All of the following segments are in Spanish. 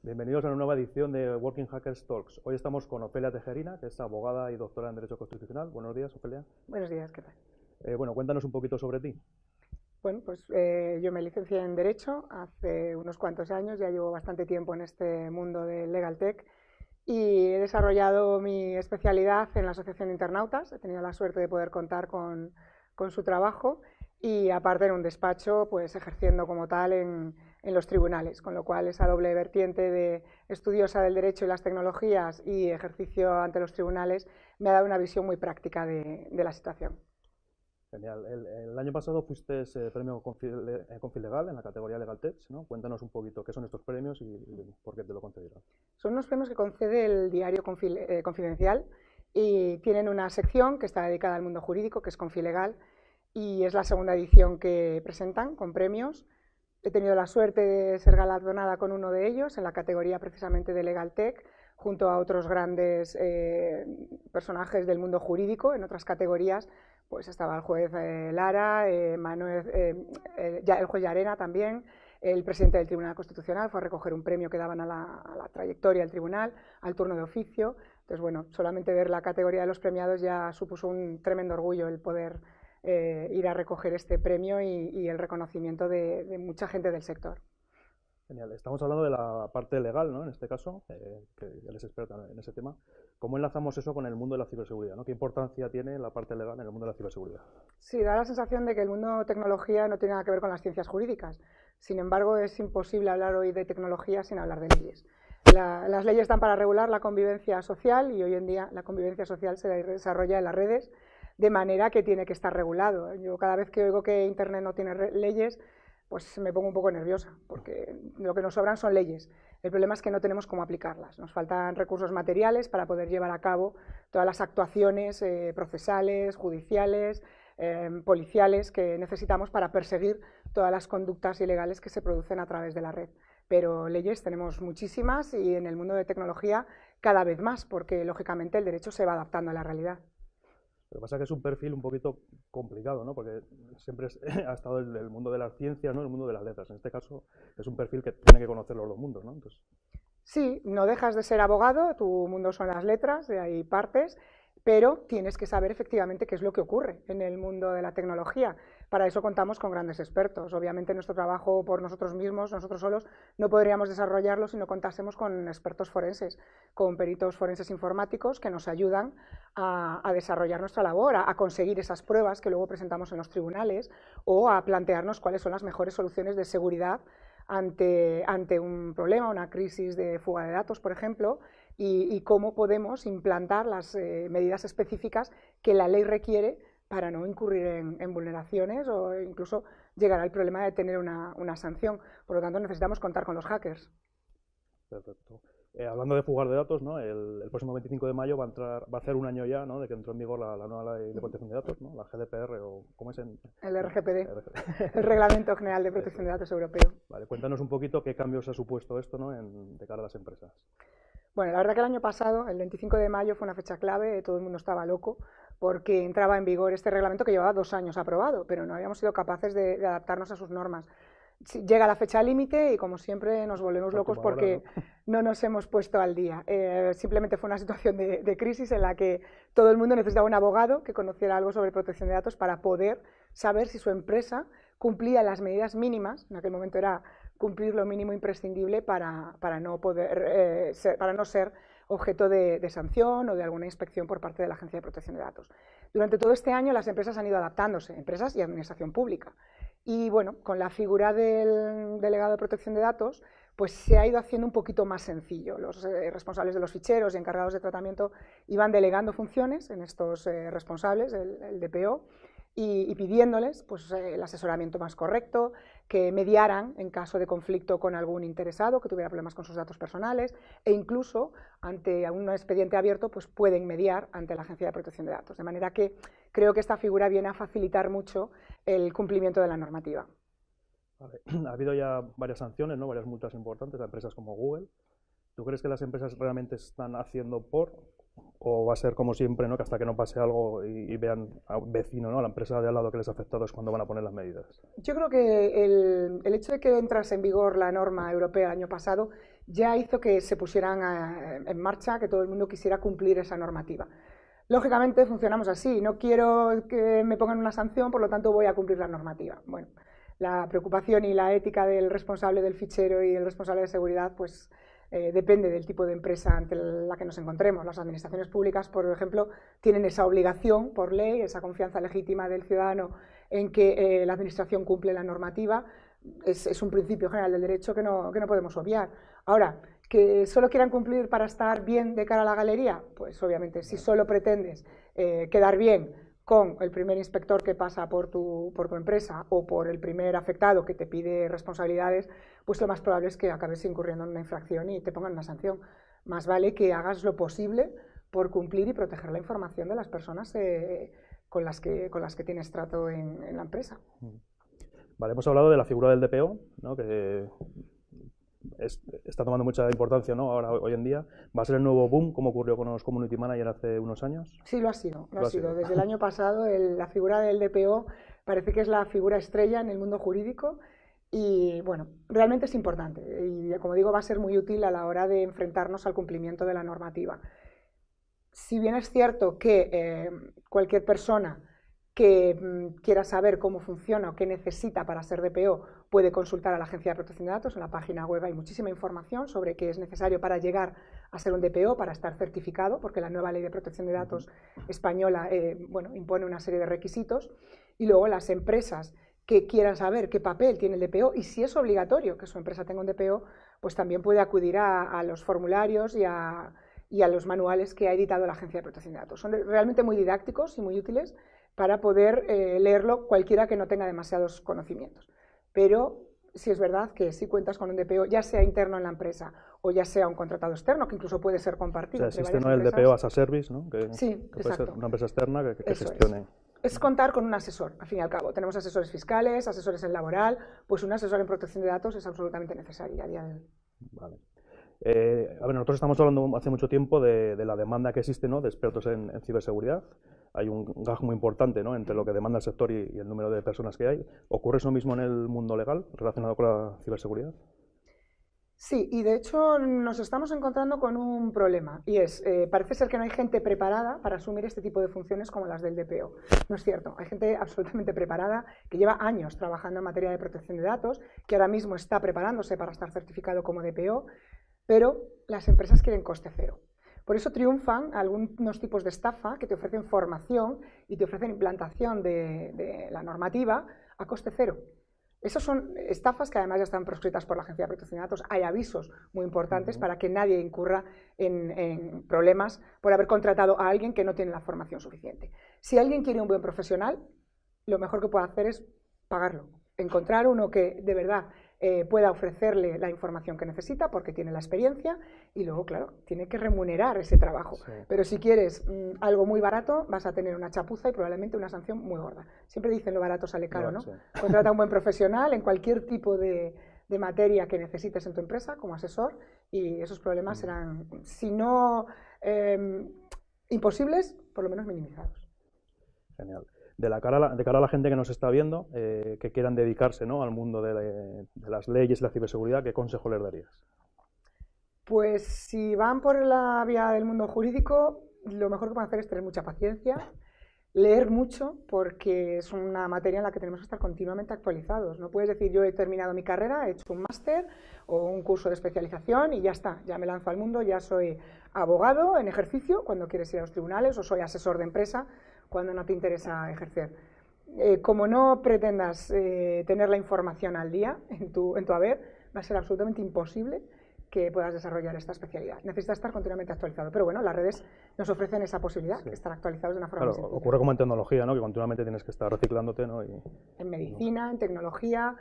Bienvenidos a una nueva edición de Working Hackers Talks. Hoy estamos con Ofelia Tejerina, que es abogada y doctora en Derecho Constitucional. Buenos días, Ofelia. Buenos días, ¿qué tal? Bueno, cuéntanos un poquito sobre ti. Bueno, pues yo me licencié en Derecho hace unos cuantos años, ya llevo bastante tiempo en este mundo del Legal Tech y he desarrollado mi especialidad en la Asociación de Internautas. He tenido la suerte de poder contar con su trabajo y aparte en un despacho, pues ejerciendo como tal en los tribunales, con lo cual esa doble vertiente de estudiosa del derecho y las tecnologías y ejercicio ante los tribunales me ha dado una visión muy práctica de la situación. Genial. El año pasado fuiste premio Confilegal en la categoría Legal Tech, ¿no? Cuéntanos un poquito qué son estos premios y por qué te lo concedieron. Son unos premios que concede el diario Confidencial y tienen una sección que está dedicada al mundo jurídico, que es Confilegal, y es la segunda edición que presentan con premios. He tenido la suerte de ser galardonada con uno de ellos en la categoría precisamente de Legal Tech, junto a otros grandes personajes del mundo jurídico. En otras categorías pues estaba el juez Lara, el juez Llarena también, el presidente del Tribunal Constitucional fue a recoger un premio que daban a la trayectoria del tribunal, al turno de oficio. Entonces, bueno, solamente ver la categoría de los premiados ya supuso un tremendo orgullo el poder ir a recoger este premio y el reconocimiento de mucha gente del sector. Genial. Estamos hablando de la parte legal, ¿no? En este caso, que eres experta en ese tema. ¿Cómo enlazamos eso con el mundo de la ciberseguridad, ¿no? ¿Qué importancia tiene la parte legal en el mundo de la ciberseguridad? Sí, da la sensación de que el mundo de tecnología no tiene nada que ver con las ciencias jurídicas. Sin embargo, es imposible hablar hoy de tecnología sin hablar de leyes. Las leyes están para regular la convivencia social y hoy en día la convivencia social se desarrolla en las redes de manera que tiene que estar regulado. Yo cada vez que oigo que Internet no tiene leyes, pues me pongo un poco nerviosa, porque lo que nos sobran son leyes. El problema es que no tenemos cómo aplicarlas. Nos faltan recursos materiales para poder llevar a cabo todas las actuaciones procesales, judiciales, policiales que necesitamos para perseguir todas las conductas ilegales que se producen a través de la red. Pero leyes tenemos muchísimas y en el mundo de tecnología cada vez más, porque lógicamente el derecho se va adaptando a la realidad. Lo que pasa es que es un perfil un poquito complicado, ¿no? Porque siempre ha estado el mundo de las ciencias, ¿no? El mundo de las letras. En este caso es un perfil que tiene que conocer los dos mundos, ¿no? Entonces... Sí, no dejas de ser abogado, tu mundo son las letras, de ahí partes, pero tienes que saber efectivamente qué es lo que ocurre en el mundo de la tecnología. Para eso contamos con grandes expertos. Obviamente nuestro trabajo por nosotros mismos, nosotros solos, no podríamos desarrollarlo si no contásemos con expertos forenses, con peritos forenses informáticos que nos ayudan a desarrollar nuestra labor, a conseguir esas pruebas que luego presentamos en los tribunales o a plantearnos cuáles son las mejores soluciones de seguridad ante un problema, una crisis de fuga de datos, por ejemplo, y cómo podemos implantar las medidas específicas que la ley requiere para no incurrir en vulneraciones o incluso llegar al problema de tener una sanción. Por lo tanto, necesitamos contar con los hackers. Perfecto. Hablando de fugar de datos, ¿no? El próximo 25 de mayo va a hacer un año ya, ¿no? De que entró en vigor la nueva ley de protección de datos, ¿no? La GDPR, o ¿cómo es en...? El RGPD, el Reglamento General de Protección de Datos Europeo. Vale, cuéntanos un poquito qué cambios ha supuesto esto, ¿no? De cara a las empresas. Bueno, la verdad que el año pasado, el 25 de mayo, fue una fecha clave, todo el mundo estaba loco, porque entraba en vigor este reglamento que llevaba 2 años aprobado, pero no habíamos sido capaces de adaptarnos a sus normas. Llega la fecha límite y, como siempre, nos volvemos locos porque no nos hemos puesto al día. Simplemente fue una situación de crisis en la que todo el mundo necesitaba un abogado que conociera algo sobre protección de datos para poder saber si su empresa cumplía las medidas mínimas. En aquel momento era cumplir lo mínimo imprescindible para no ser objeto de sanción o de alguna inspección por parte de la Agencia de Protección de Datos. Durante todo este año las empresas han ido adaptándose, empresas y administración pública. Y bueno, con la figura del delegado de protección de datos, pues se ha ido haciendo un poquito más sencillo. Los responsables de los ficheros y encargados de tratamiento iban delegando funciones en estos responsables, el DPO, y pidiéndoles pues, el asesoramiento más correcto, que mediaran en caso de conflicto con algún interesado que tuviera problemas con sus datos personales e incluso ante un expediente abierto pues pueden mediar ante la Agencia de Protección de Datos. De manera que creo que esta figura viene a facilitar mucho el cumplimiento de la normativa. Vale. Ha habido ya varias sanciones, ¿no? Varias multas importantes a empresas como Google. ¿Tú crees que las empresas realmente están haciendo o va a ser como siempre, ¿no? Que hasta que no pase algo y vean a un vecino, ¿no? A la empresa de al lado que les ha afectado es cuando van a poner las medidas? Yo creo que el hecho de que entrase en vigor la norma europea el año pasado ya hizo que se pusieran en marcha, que todo el mundo quisiera cumplir esa normativa. Lógicamente funcionamos así, no quiero que me pongan una sanción, por lo tanto voy a cumplir la normativa. Bueno, la preocupación y la ética del responsable del fichero y el responsable de seguridad, pues depende del tipo de empresa ante la que nos encontremos. Las administraciones públicas, por ejemplo, tienen esa obligación por ley, esa confianza legítima del ciudadano en que la administración cumple la normativa. Es un principio general del derecho que no podemos obviar. Ahora, que solo quieran cumplir para estar bien de cara a la galería, pues obviamente si solo pretendes quedar bien con el primer inspector que pasa por tu empresa o por el primer afectado que te pide responsabilidades, pues lo más probable es que acabes incurriendo en una infracción y te pongan una sanción. Más vale que hagas lo posible por cumplir y proteger la información de las personas con las que tienes trato en la empresa. Vale, hemos hablado de la figura del DPO, ¿no? Que está tomando mucha importancia, ¿no? Ahora, hoy en día. ¿Va a ser el nuevo boom, como ocurrió con los community manager hace unos años? Sí, lo ha sido. Desde el año pasado, la figura del DPO parece que es la figura estrella en el mundo jurídico y, bueno, realmente es importante. Y, como digo, va a ser muy útil a la hora de enfrentarnos al cumplimiento de la normativa. Si bien es cierto que cualquier persona que quiera saber cómo funciona o qué necesita para ser DPO puede consultar a la Agencia de Protección de Datos. En la página web hay muchísima información sobre qué es necesario para llegar a ser un DPO, para estar certificado, porque la nueva Ley de Protección de Datos española impone una serie de requisitos. Y luego las empresas que quieran saber qué papel tiene el DPO y si es obligatorio que su empresa tenga un DPO, pues también puede acudir a los formularios y a los manuales que ha editado la Agencia de Protección de Datos. Son realmente muy didácticos y muy útiles para poder leerlo cualquiera que no tenga demasiados conocimientos. Pero sí es verdad que si cuentas con un DPO, ya sea interno en la empresa o ya sea un contratado externo, que incluso puede ser compartido. O sea, existe, ¿no?, el DPO as a service, ¿no? Sí, que puede ser una empresa externa que gestione. Es contar con un asesor, al fin y al cabo. Tenemos asesores fiscales, asesores en laboral, pues un asesor en protección de datos es absolutamente necesario a día de hoy. Vale. A ver, nosotros estamos hablando hace mucho tiempo de la demanda que existe, ¿no?, de expertos en ciberseguridad. Hay un gap muy importante, ¿no?, entre lo que demanda el sector y el número de personas que hay. ¿Ocurre eso mismo en el mundo legal relacionado con la ciberseguridad? Sí, y de hecho nos estamos encontrando con un problema, y es, parece ser que no hay gente preparada para asumir este tipo de funciones como las del DPO. No es cierto, hay gente absolutamente preparada que lleva años trabajando en materia de protección de datos, que ahora mismo está preparándose para estar certificado como DPO, pero las empresas quieren coste cero. Por eso triunfan algunos tipos de estafa que te ofrecen formación y te ofrecen implantación de la normativa a coste cero. Esas son estafas que además ya están proscritas por la Agencia de Protección de Datos. Hay avisos muy importantes para que nadie incurra en problemas por haber contratado a alguien que no tiene la formación suficiente. Si alguien quiere un buen profesional, lo mejor que puede hacer es pagarlo. Encontrar uno que de verdad pueda ofrecerle la información que necesita porque tiene la experiencia y luego, claro, tiene que remunerar ese trabajo. Sí. Pero si quieres algo muy barato, vas a tener una chapuza y probablemente una sanción muy gorda. Siempre dicen lo barato sale caro, ¿no? Sí. Contrata a un buen profesional en cualquier tipo de materia que necesites en tu empresa como asesor y esos problemas serán, si no imposibles, por lo menos minimizados. Genial. De cara a la gente que nos está viendo, que quieran dedicarse, ¿no?, al mundo de las leyes y la ciberseguridad, ¿qué consejo les darías? Pues si van por la vía del mundo jurídico, lo mejor que pueden hacer es tener mucha paciencia, leer mucho, porque es una materia en la que tenemos que estar continuamente actualizados. No puedes decir, yo he terminado mi carrera, he hecho un máster o un curso de especialización y ya está, ya me lanzo al mundo, ya soy abogado en ejercicio cuando quieres ir a los tribunales o soy asesor de empresa cuando no te interesa ejercer. Como no pretendas tener la información al día en tu haber, va a ser absolutamente imposible que puedas desarrollar esta especialidad. Necesitas estar continuamente actualizado, pero bueno, las redes nos ofrecen esa posibilidad, sí, de estar actualizados de una forma muy sencilla. Ocurre como en tecnología, ¿no?, que continuamente tienes que estar reciclándote, ¿no? En medicina, en tecnología,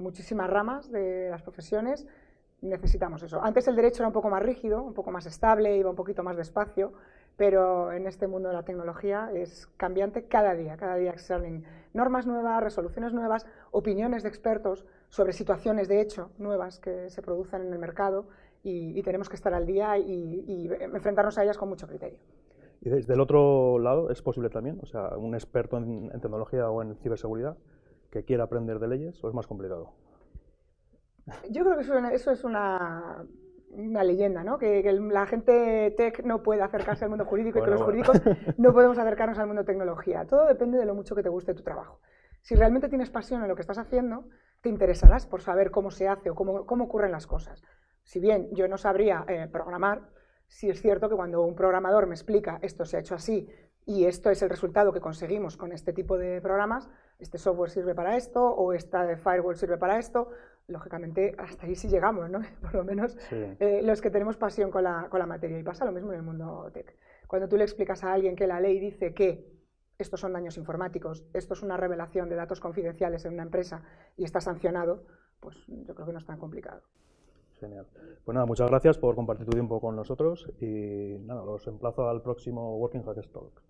muchísimas ramas de las profesiones necesitamos eso. Antes el derecho era un poco más rígido, un poco más estable, iba un poquito más despacio, pero en este mundo de la tecnología es cambiante cada día salen normas nuevas, resoluciones nuevas, opiniones de expertos sobre situaciones de hecho nuevas que se producen en el mercado y tenemos que estar al día y enfrentarnos a ellas con mucho criterio. Y desde el otro lado, ¿es posible también? O sea, un experto en tecnología o en ciberseguridad que quiera aprender de leyes, ¿o es más complicado? Yo creo que eso es una leyenda, ¿no? Que la gente tech no puede acercarse al mundo jurídico y que los jurídicos no podemos acercarnos al mundo tecnología. Todo depende de lo mucho que te guste tu trabajo. Si realmente tienes pasión en lo que estás haciendo, te interesarás por saber cómo se hace o cómo ocurren las cosas. Si bien yo no sabría programar, sí es cierto que cuando un programador me explica esto se ha hecho así y esto es el resultado que conseguimos con este tipo de programas, este software sirve para esto o esta firewall sirve para esto, lógicamente hasta ahí sí llegamos, ¿no? Por lo menos Sí. los que tenemos pasión con la materia. Y pasa lo mismo en el mundo tech. Cuando tú le explicas a alguien que la ley dice que estos son daños informáticos, esto es una revelación de datos confidenciales en una empresa y está sancionado, pues yo creo que no es tan complicado. Genial. Pues nada, muchas gracias por compartir tu tiempo con nosotros y nada, los emplazo al próximo Working Hackers Talk.